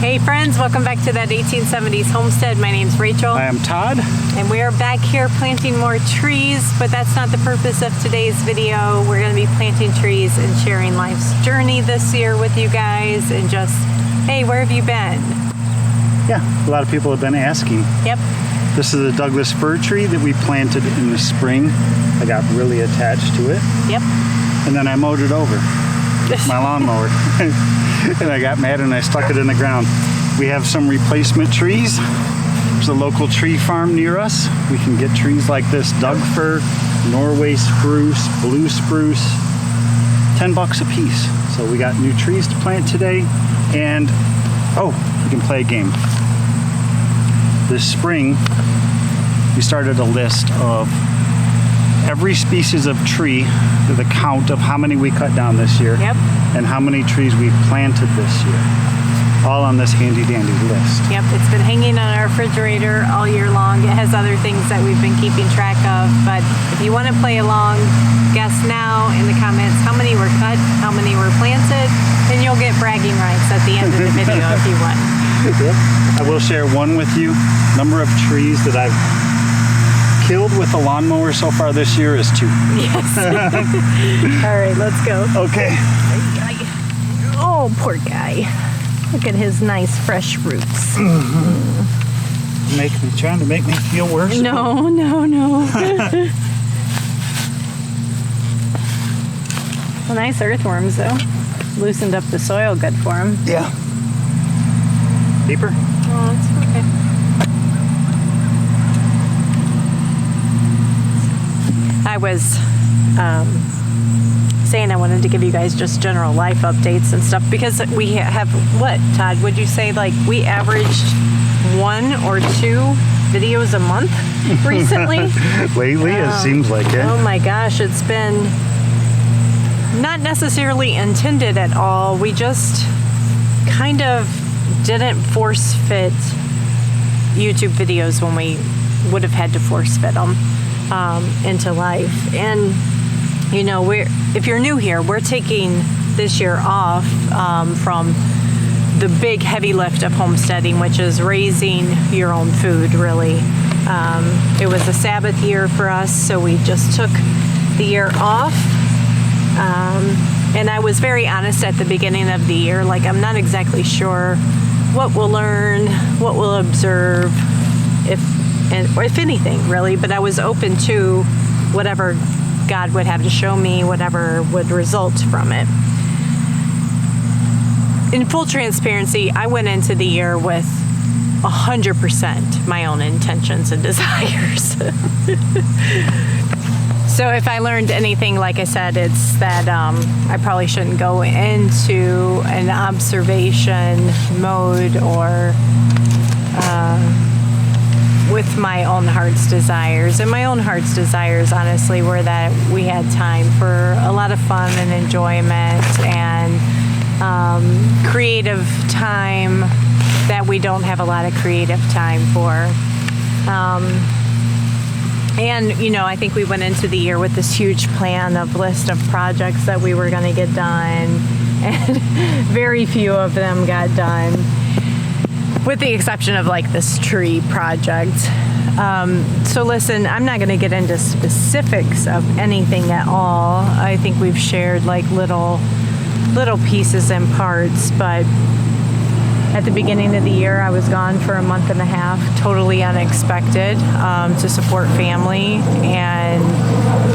Hey friends, welcome back to that 1870s homestead. My name's Rachel. I am Todd. And we are back here planting more trees, but that's not the purpose of today's video. We're going to be planting trees and sharing life's journey this year with you guys and just, hey, where have you been? Yeah, a lot of people have been asking. Yep. This is a Douglas fir tree that we planted in the spring. I got really attached to it. Yep. And then I mowed it over with my lawnmower. And I got mad and I stuck it in the ground. We have some replacement trees. There's a local tree farm near us. We can get trees like this, Doug fir, Norway spruce, blue spruce, $10 a piece. So we got new trees to plant today. And, oh, we can play a game. This spring, we started a list of every species of tree, the count of how many we cut down this year, Yep. and how many trees we planted this year, all on this handy dandy list. Yep, it's been hanging on our refrigerator all year long. It has other things that we've been keeping track of, but if you want to play along, guess now in the comments how many were cut, how many were planted, and you'll get bragging rights at the end of the video if you want. Yep. I will share one with you. Number of trees that I've killed with a lawnmower so far this year is 2. Yes. All right, let's go. Okay. Oh, poor guy. Look at his nice fresh roots. Trying to make me feel worse. No. Well, nice earthworms though. Loosened up the soil good for him. Yeah. Deeper? Oh, it's okay. I was saying I wanted to give you guys just general life updates and stuff because we have, what, Todd, would you say like we averaged 1 or 2 videos a month recently? Lately, it seems like it. Oh my gosh, it's been not necessarily intended at all. We just kind of didn't force fit YouTube videos when we would have had to force fit them into life. And you know, if you're new here, we're taking this year off from the big heavy lift of homesteading, which is raising your own food, really. It was a Sabbath year for us, so we just took the year off. And I was very honest at the beginning of the year, like I'm not exactly sure what we'll learn, what we'll observe, if anything, really, but I was open to whatever God would have to show me, whatever would result from it. In full transparency, I went into the year with 100% my own intentions and desires. So if I learned anything, like I said, it's that I probably shouldn't go into an observation mode or with my own heart's desires. And my own heart's desires, honestly, were that we had time for a lot of fun and enjoyment and creative time that we don't have a lot of creative time for. And, you know, I think we went into the year with this huge plan of list of projects that we were going to get done, and very few of them got done, with the exception of like this tree project. So listen, I'm not going to get into specifics of anything at all. I think we've shared like little pieces and parts, but at the beginning of the year, I was gone for a month and a half, totally unexpected, to support family, and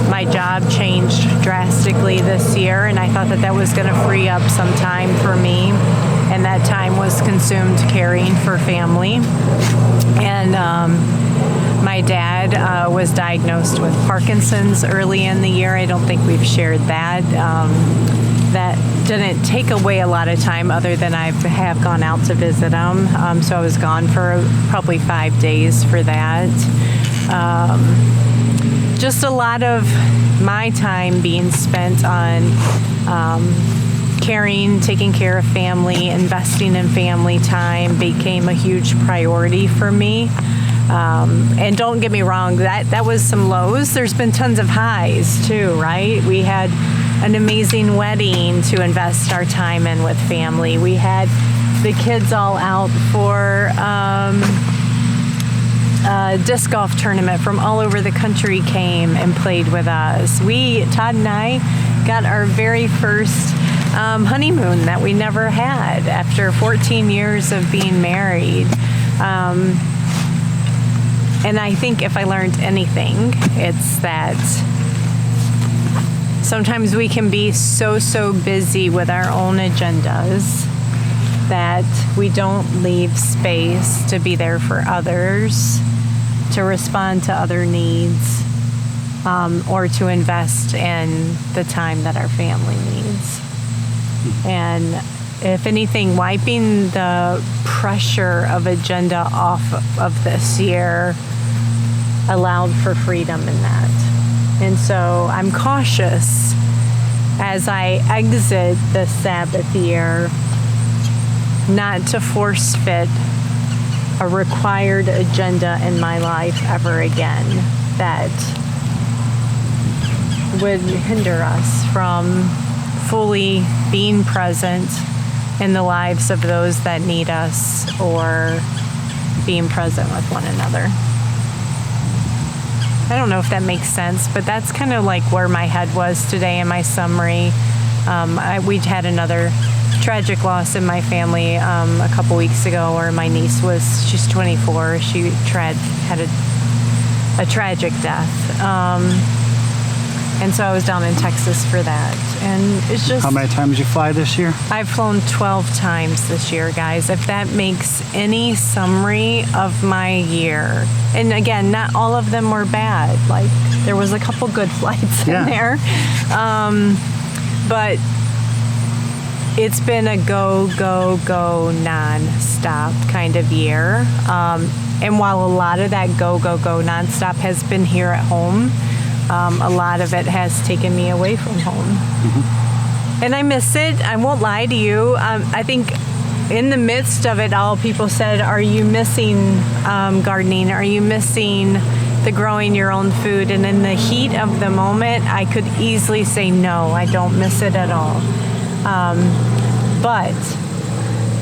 my job changed drastically this year, and I thought that was going to free up some time for me, and that time was consumed caring for family. And my dad was diagnosed with Parkinson's early in the year. I don't think we've shared that. That didn't take away a lot of time other than I have gone out to visit him. So I was gone for probably 5 days for that. Just a lot of my time being spent on taking care of family, investing in family time became a huge priority for me. And don't get me wrong, that was some lows. There's been tons of highs too, right? We had an amazing wedding to invest our time in with family. We had the kids all out for a disc golf tournament from all over the country came and played with us. Todd and I got our very first honeymoon that we never had after 14 years of being married. And I think if I learned anything, it's that sometimes we can be so busy with our own agendas that we don't leave space to be there for others, to respond to other needs, or to invest in the time that our family needs. And if anything, wiping the pressure of agenda off of this year allowed for freedom in that. And so I'm cautious as I exit the Sabbath year not to force fit a required agenda in my life ever again that would hinder us from fully being present in the lives of those that need us or being present with one another. I don't know if that makes sense, but that's kind of like where my head was today in my summary. We'd had another tragic loss in my family a couple weeks ago where my niece she's 24. She had a tragic death. And so I was down in Texas for that. And it's just... How many times did you fly this year? I've flown 12 times this year, guys. If that makes any summary of my year. And again, not all of them were bad. Like, there was a couple good flights in there. But it's been a go non-stop kind of year. And while a lot of that go non-stop has been here at home, a lot of it has taken me away from home. Mm-hmm. And I miss it. I won't lie to you. I think in the midst of it all, people said, are you missing gardening? Are you missing the growing your own food? And in the heat of the moment, I could easily say, no, I don't miss it at all. But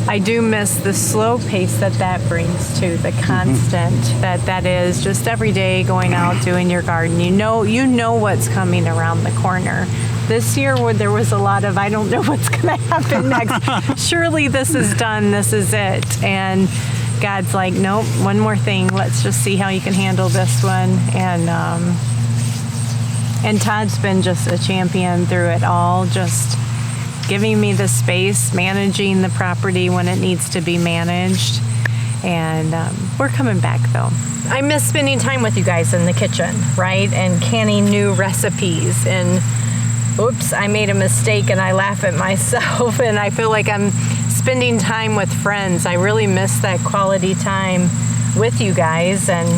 I do miss the slow pace that brings to the constant that is just every day going out doing your garden. You know what's coming around the corner. This year there was a lot of I don't know what's going to happen next. Surely this is done. This is it. And God's like, nope, one more thing. Let's just see how you can handle this one. And Todd's been just a champion through it all. Just giving me the space, managing the property when it needs to be managed. And we're coming back though. I miss spending time with you guys in the kitchen, right? And canning new recipes. And oops, I made a mistake and I laugh at myself. And I feel like I'm spending time with friends. I really miss that quality time with you guys. And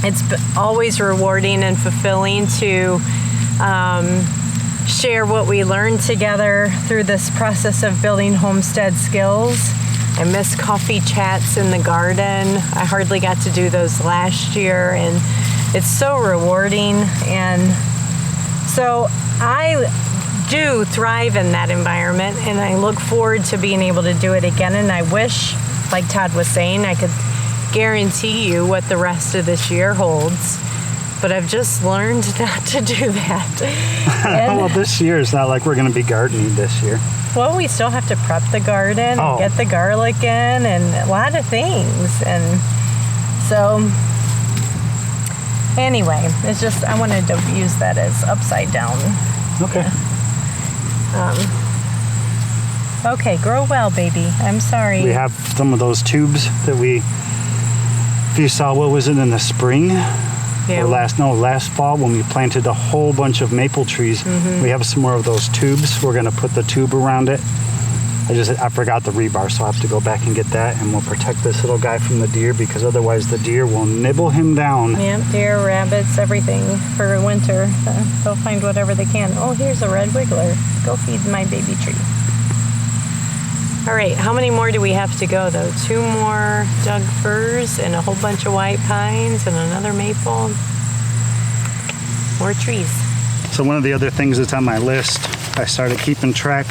it's always rewarding and fulfilling to share what we learned together through this process of building homestead skills. I miss coffee chats in the garden. I hardly got to do those last year, and it's so rewarding. And so I do thrive in that environment, and I look forward to being able to do it again. And I wish, like Todd was saying, I could guarantee you what the rest of this year holds. But I've just learned not to do that. Well, this year is not like we're going to be gardening this year. Well, we still have to prep the garden and get the garlic in and a lot of things. And so, anyway, it's just, I wanted to use that as upside down. Okay. Okay, grow well, baby. I'm sorry. We have some of those tubes that if you saw, what was it, in the spring? Yeah. Or last fall when we planted a whole bunch of maple trees. Mm-hmm. We have some more of those tubes. We're going to put the tube around it. I forgot the rebar, so I'll have to go back and get that, and we'll protect this little guy from the deer, because otherwise the deer will nibble him down. Yeah, deer, rabbits, everything for winter. They'll find whatever they can. Oh, here's a red wiggler. Go feed my baby tree. All right, how many more do we have to go, though? 2 more Doug firs and a whole bunch of white pines and another maple. More trees. So one of the other things that's on my list, I started keeping track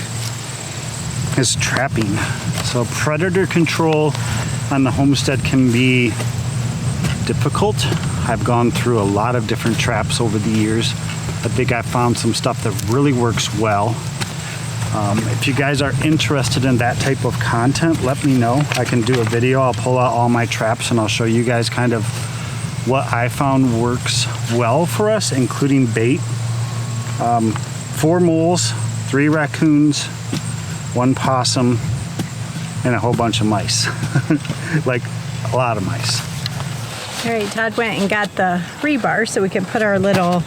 is trapping. So predator control on the homestead can be difficult. I've gone through a lot of different traps over the years. I think I found some stuff that really works well. If you guys are interested in that type of content, let me know. I can do a video. I'll pull out all my traps and I'll show you guys kind of what I found works well for us, including bait. 4 moles, 3 raccoons, 1 possum, and a whole bunch of mice. Like a lot of mice. All right, Todd went and got the rebar so we can put our little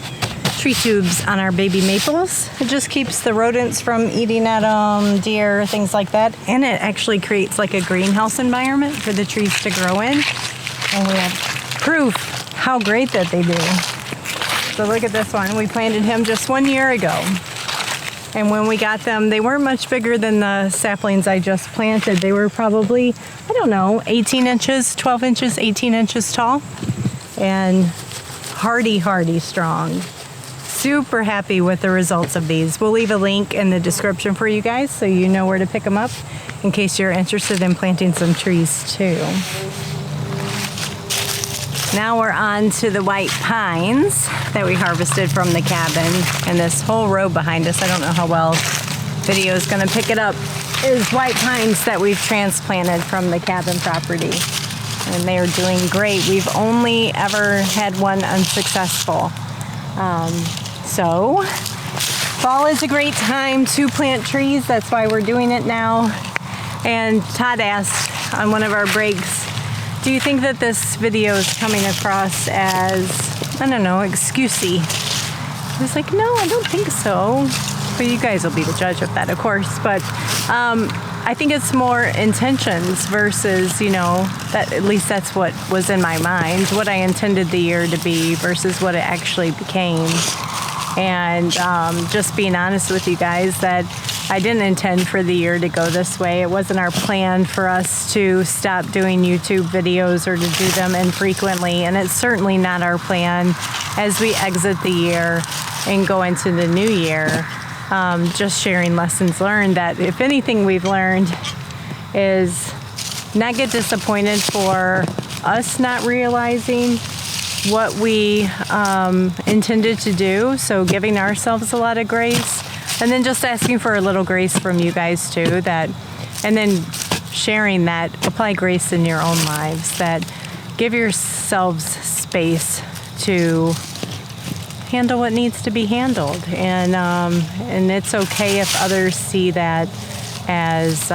tree tubes on our baby maples. It just keeps the rodents from eating at them, deer, things like that. And it actually creates like a greenhouse environment for the trees to grow in. And we have proof how great that they do. So look at this one. We planted him just 1 year ago. And when we got them, they weren't much bigger than the saplings I just planted. They were probably, I don't know, 18 inches, 12 inches, 18 inches tall. And hardy, strong. Super happy with the results of these. We'll leave a link in the description for you guys so you know where to pick them up in case you're interested in planting some trees too. Now we're on to the white pines that we harvested from the cabin. And this whole row behind us, I don't know how well video is going to pick it up, is white pines that we've transplanted from the cabin property. And they are doing great. We've only ever had one unsuccessful. So fall is a great time to plant trees. That's why we're doing it now. And Todd asked on one of our breaks, do you think that this video is coming across as, I don't know, excusey? I was like, no, I don't think so. But you guys will be the judge of that, of course. But I think it's more intentions versus, you know, that at least that's what was in my mind, what I intended the year to be versus what it actually became. And just being honest with you guys that I didn't intend for the year to go this way. It wasn't our plan for us to stop doing YouTube videos or to do them infrequently. And it's certainly not our plan as we exit the year and go into the new year. Just sharing lessons learned that if anything we've learned is not get disappointed for us not realizing what we intended to do. So giving ourselves a lot of grace and then just asking for a little grace from you guys too, that, and then sharing that, apply grace in your own lives, that give yourselves space to handle what needs to be handled. And it's okay if others see that as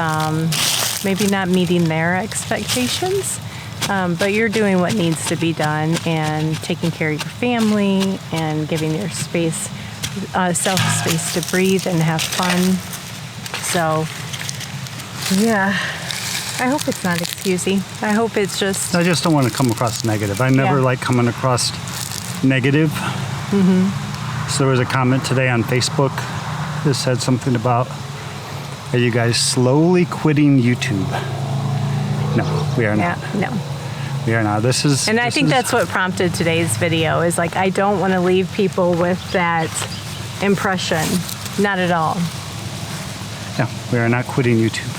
maybe not meeting their expectations, but you're doing what needs to be done and taking care of your family and giving your space, self space to breathe and have fun. So, yeah, I hope it's not excusey. I hope it's just... I just don't want to come across negative. I never like coming across negative. Mm-hmm. So there was a comment today on Facebook that said something about, are you guys slowly quitting YouTube? No, we are not. Yeah, no. We are not. This is... And I think that's what prompted today's video, is like, I don't want to leave people with that impression. Not at all. No, we are not quitting YouTube.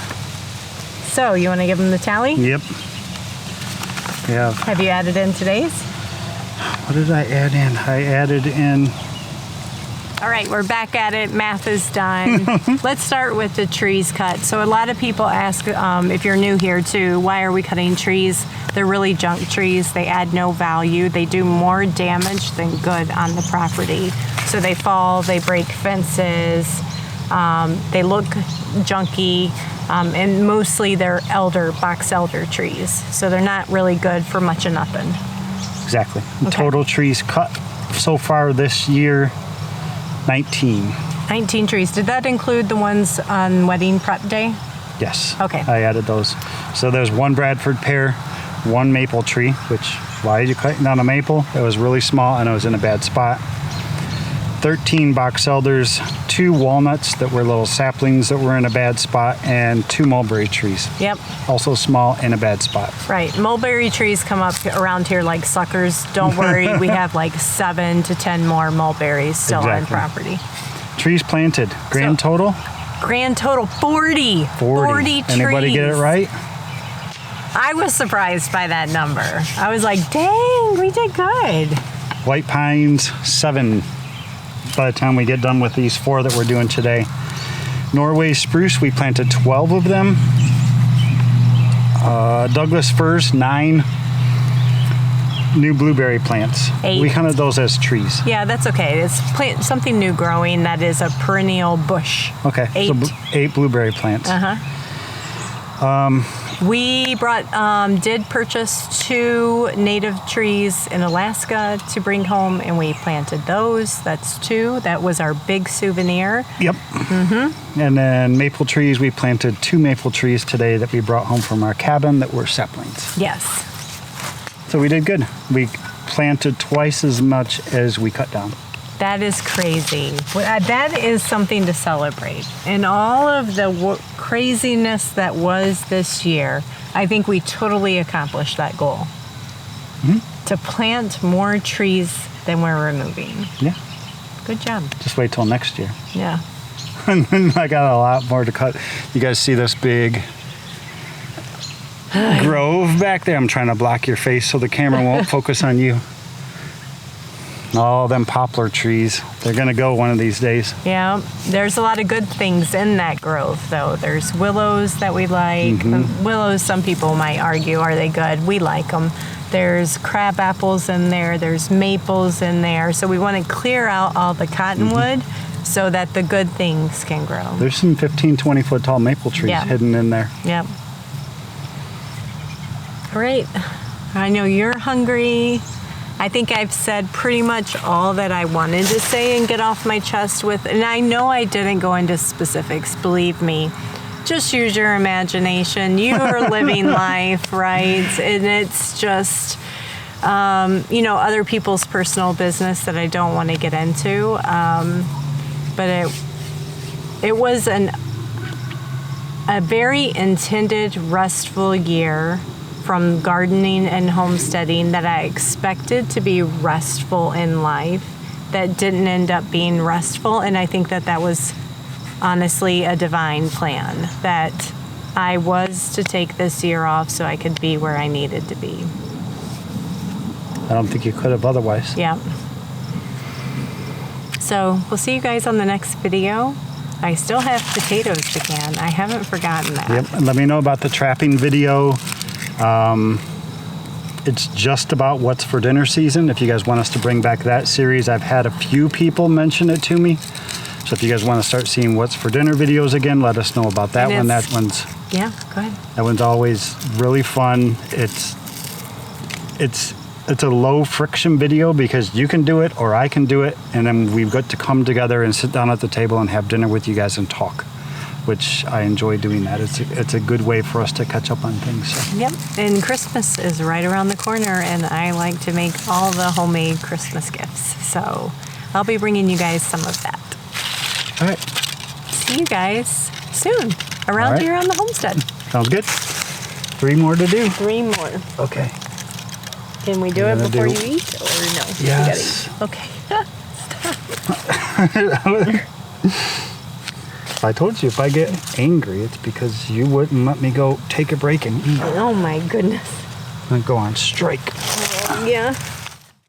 So, you want to give them the tally? Yep. We have... Have you added in today's? What did I add in? I added in... All right, we're back at it. Math is done. Let's start with the trees cut. So a lot of people ask, if you're new here too, why are we cutting trees? They're really junk trees. They add no value. They do more damage than good on the property. So they fall, they break fences, they look junky, and mostly they're box elder trees. So they're not really good for much of nothing. Exactly. Okay. Total trees cut so far this year, 19. 19 trees. Did that include the ones on wedding prep day? Yes. Okay. I added those. So there's 1 Bradford pear, 1 maple tree, which, why are you cutting down a maple? It was really small and it was in a bad spot. 13 box elders, 2 walnuts that were little saplings that were in a bad spot, and 2 mulberry trees. Yep. Also small in a bad spot. Right. Mulberry trees come up around here like suckers. Don't worry. We have like 7 to 10 more mulberries still on property. Trees planted. Grand total? Grand total 40. 40 trees. Anybody get it right? I was surprised by that number. I was like, dang, we did good. White pines, 7 by the time we get done with these 4 that we're doing today. Norway spruce, we planted 12 of them. Douglas firs, 9. New blueberry plants. 8. We counted those as trees. Yeah, that's okay. It's something new growing that is a perennial bush. Okay, 8. so 8 blueberry plants. We did purchase 2 native trees in Alaska to bring home, and we planted those. That's 2. That was our big souvenir. Yep. And then maple trees, we planted 2 maple trees today that we brought home from our cabin that were saplings. Yes. So we did good. We planted twice as much as we cut down. That is crazy. That is something to celebrate. And all of the craziness that was this year, I think we totally accomplished that goal. To plant more trees than we're removing. Yeah. Good job. Just wait till next year. Yeah. And then I got a lot more to cut. You guys see this big grove back there? I'm trying to block your face so the camera won't focus on you. All them poplar trees. They're going to go one of these days. Yeah. There's a lot of good things in that grove, though. There's willows that we like. Willows, some people might argue, are they good? We like them. There's crab apples in there. There's maples in there. So we want to clear out all the cottonwood so that the good things can grow. There's some 15, 20 foot tall maple trees hidden in there. Yep. Great. I know you're hungry. I think I've said pretty much all that I wanted to say and get off my chest with. And I know I didn't go into specifics, believe me. Just use your imagination. You are living life, right? And it's just, other people's personal business that I don't want to get into. But it was a very intended, restful year from gardening and homesteading that I expected to be restful in life that didn't end up being restful. And I think that was honestly a divine plan, that I was to take this year off so I could be where I needed to be. I don't think you could have otherwise. Yeah. So we'll see you guys on the next video. I still have potatoes to can. I haven't forgotten that. Yep. And let me know about the trapping video. It's just about what's for dinner season. If you guys want us to bring back that series, I've had a few people mention it to me. So if you guys want to start seeing what's for dinner videos again, let us know about that one. That one's go ahead. That one's always really fun. It's a low friction video because you can do it or I can do it, and then we've got to come together and sit down at the table and have dinner with you guys and talk, which I enjoy doing that. It's a good way for us to catch up on things. So. Yep, and Christmas is right around the corner, and I like to make all the homemade Christmas gifts. So I'll be bringing you guys some of that. All right. See you guys soon around here on the homestead. Sounds good. 3 more to do. 3 more. Okay. Can we do it before you eat, or no? Yes. You gotta eat. Okay. I told you if I get angry, it's because you wouldn't let me go take a break and eat. Oh my goodness. And go on strike. Yeah.